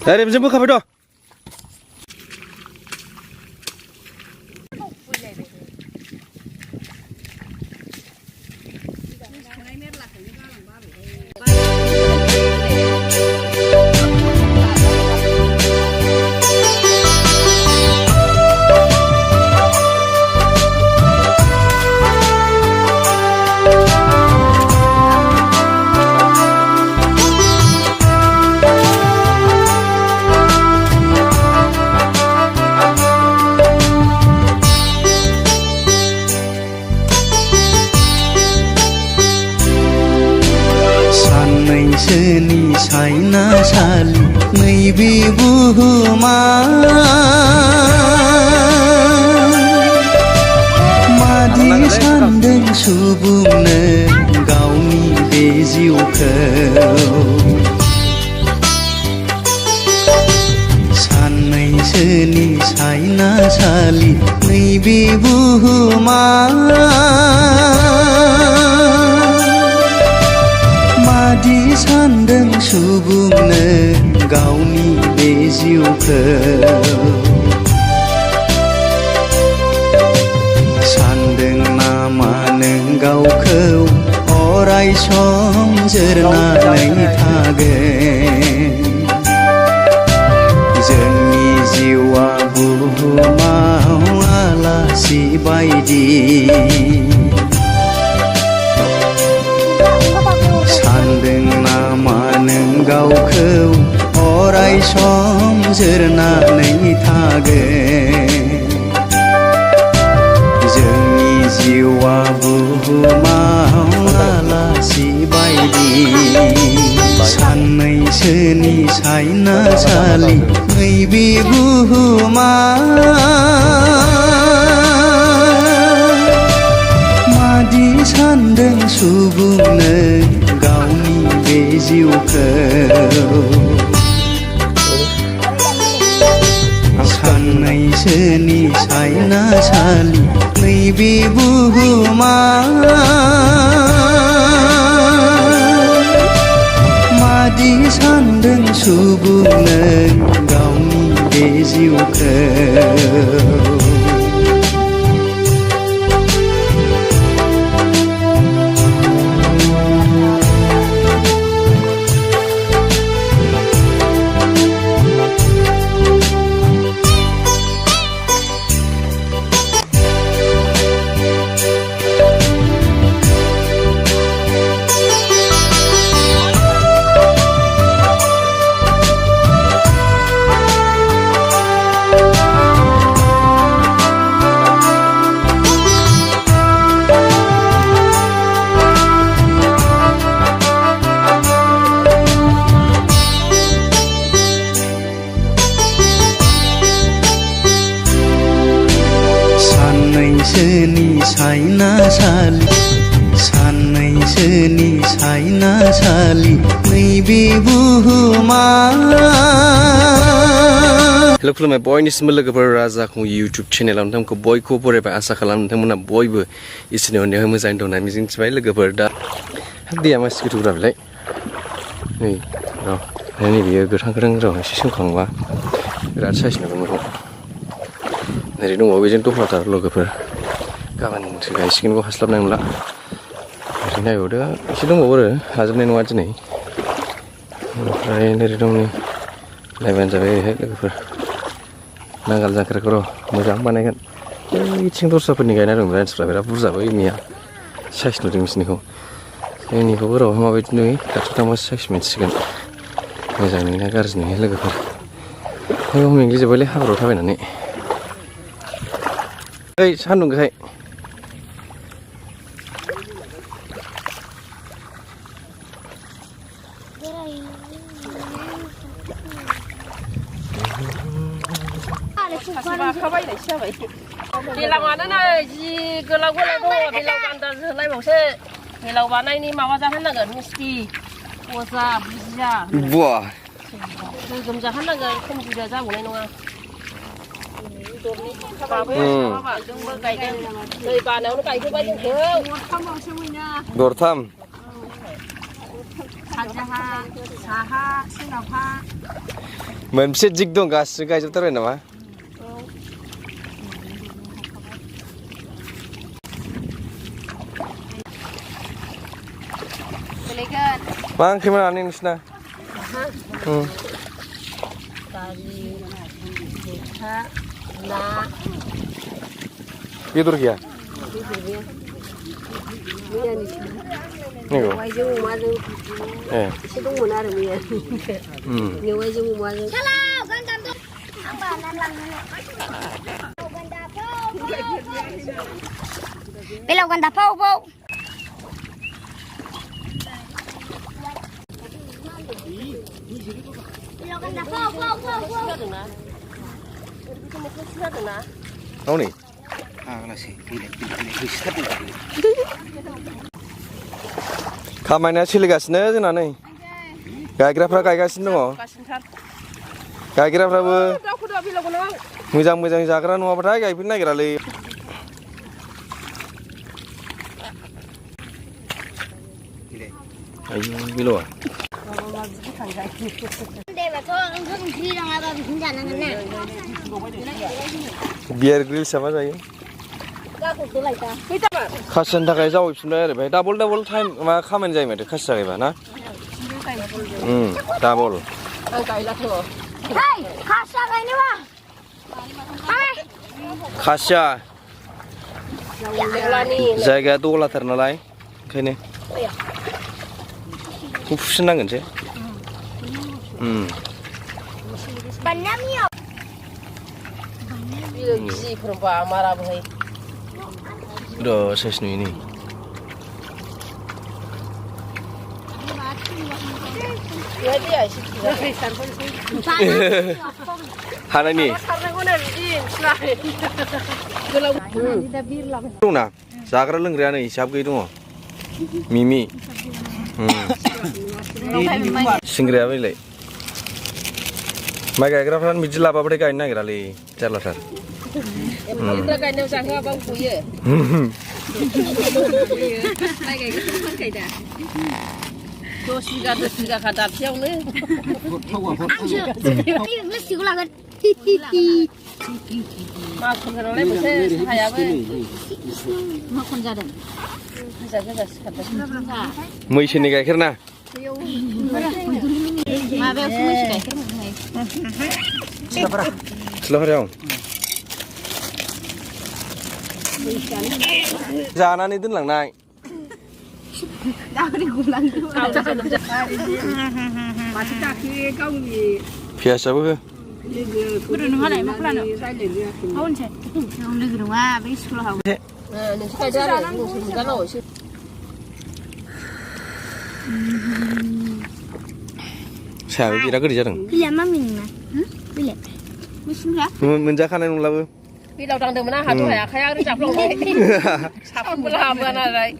Dari bisa buka video. Seni saina sali naibi buhuma madi sandeng subungna gauni be jiउखौ साननै सोनि साइना सालि नैबे बुहुमा मादि सान्दों सुबुंनो गावनि बे जिउखौ सान्दों नामा नों गावखौ अराय सम जोरनानै थागोन जोंनि जिउआ बुहुमाव आलासि बायदि सान्दों नामा नों गावखौ अराय सम जोरनानै थागोन जोंनि जिउआ बुहुमाव आलासि बायदि साननैसोनि साइना सालि नैबे बुहुमा मादि सान्दों सुबुंनो गावनि बे जिउखौ साननैसोनि साइना सालि नैबे बुहुमा मादि सान्दों सुबुंनो गावनि बे जिउखौ साननैसोनि साइना सालि साननैसोनि साइना सालि नैबे बुहुमा हेलो खुलुमबाय बयनिसिमबो लोगोफोर राजा खुं इउटुब चेनेलाव नोंथांमोनखौ बयखौबो बरायबाय आसा खालामो नोंथांमोना बयबो इसोरनि अननायाव मोजाङै दं होनना मिजिंथिबाय लोगोफोर दा दैया मासे गोथौब्रा बेलाय नै र' नै बियो गोथां र' एसे सोमखांबा बिराद साइज नुगोन बेखौ ओरै दङ बेजों दफ्लाथार लोगोफोर गाबोनसो गायसिगोनखौ हास्लाबनाय नंला ओरै नायबावदो एसे दंबावो आरो हाजोबनाय नङा दिनै ओमफ्राय ओरै दं नै नायबानो जाबाय ओरैहाय लोगोफोर नांगाल जांख्राखौ र' मोजां बानायगोन बैथिं दस्राफोरनि गायना दं मानसिफ्रा बिराद बुरजा बैनिया साइज नुदों बिसोरनिखौ जोंनिखौबो र' माबायदि नुयो खाथियाव थांबासो साइज मोनसिगोन मोजां नुयोना गाज्रि नुयो लोगोफोर मेंग्लिजोब्बायलै हाब्रुआव थाबायनानै ओइ सान्दुं गोसाय दैलाङानो नै जि गोलाव गोलाव दङ दैलाव गान्दा जोलायबावसो दैलाव बानायनि माबा जाहोनांगोन मिस्थि गजा बुजिया बुवा गोगोम जाहोनांगोन खमजुरिया जाबावनाय नङा जोंबो गायदों दै बानायावनो गायहोबाय जोंखौ दरथाम सानजाहा साहा सोनाबहा मोनसे जिग दं गासिबो गायजोबथारबाय नामा मा ओंख्रिमोन आनै नोंसिना दालि मैथा ना बेदर गैया मेवाइजों अमाजों एसे दंमोन आरो मैया मेवाइजों अमाजों Belok ganda pau pau. Belok ganda pau pau pau pau. औ नै खामानिया सोलिगासिनो जोंना नै गायग्राफ्रा गायगासिनो दङ गायग्राफ्राबो मोजां मोजां जाग्रा नङाबाथाय गायफैनो नागिरालै आयु बेल'आ बियार ग्रिल्सआ मा जायो खासिनि थाखाय जावैफिनबाय आरो बेहाय डाबल डाबल टाइम मा खामानि जायो माथो खासि जागायबा ना डाबल खासिया जायगाया दहलाथार नालाय ओंखायनो फुफिननांगोनसो udah size ini Hana nih dong nah zagra lenggria nih siap gitu mau Mimi singgri apa ini mai gaयग्राफ्रानो बिदि लाबाबाथाय गायनो नागिरालै जारलाथार Kita kayaknya usaha abang punya. Lagi gitu kan kayak dah. Dos tiga kata siang nih. Mesti gula kan. Makan kalau lagi mesti saya apa? Makan jalan. Bisa kata. मैसोनि गाइखेर ना Mabe mesti kayak सिलाफारियाव जानानै दोनलांनाय पियासाबो हो सायाबो बिराद गोदै जादों मोनजाखानाय नंलाबो Bila orang demen ah tuh ya kayak harus caplok deh. Sapun belah bukan ada.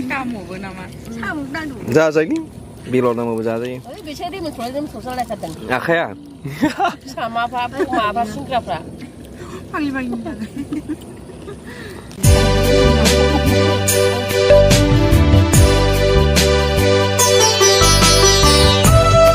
Kamu bernama. Kamu dah dulu. जाजायो बेल' नामाबो जाजायो Tapi biasanya dia menjual dia menjual lah kadang. आखाया Sama apa singrapra.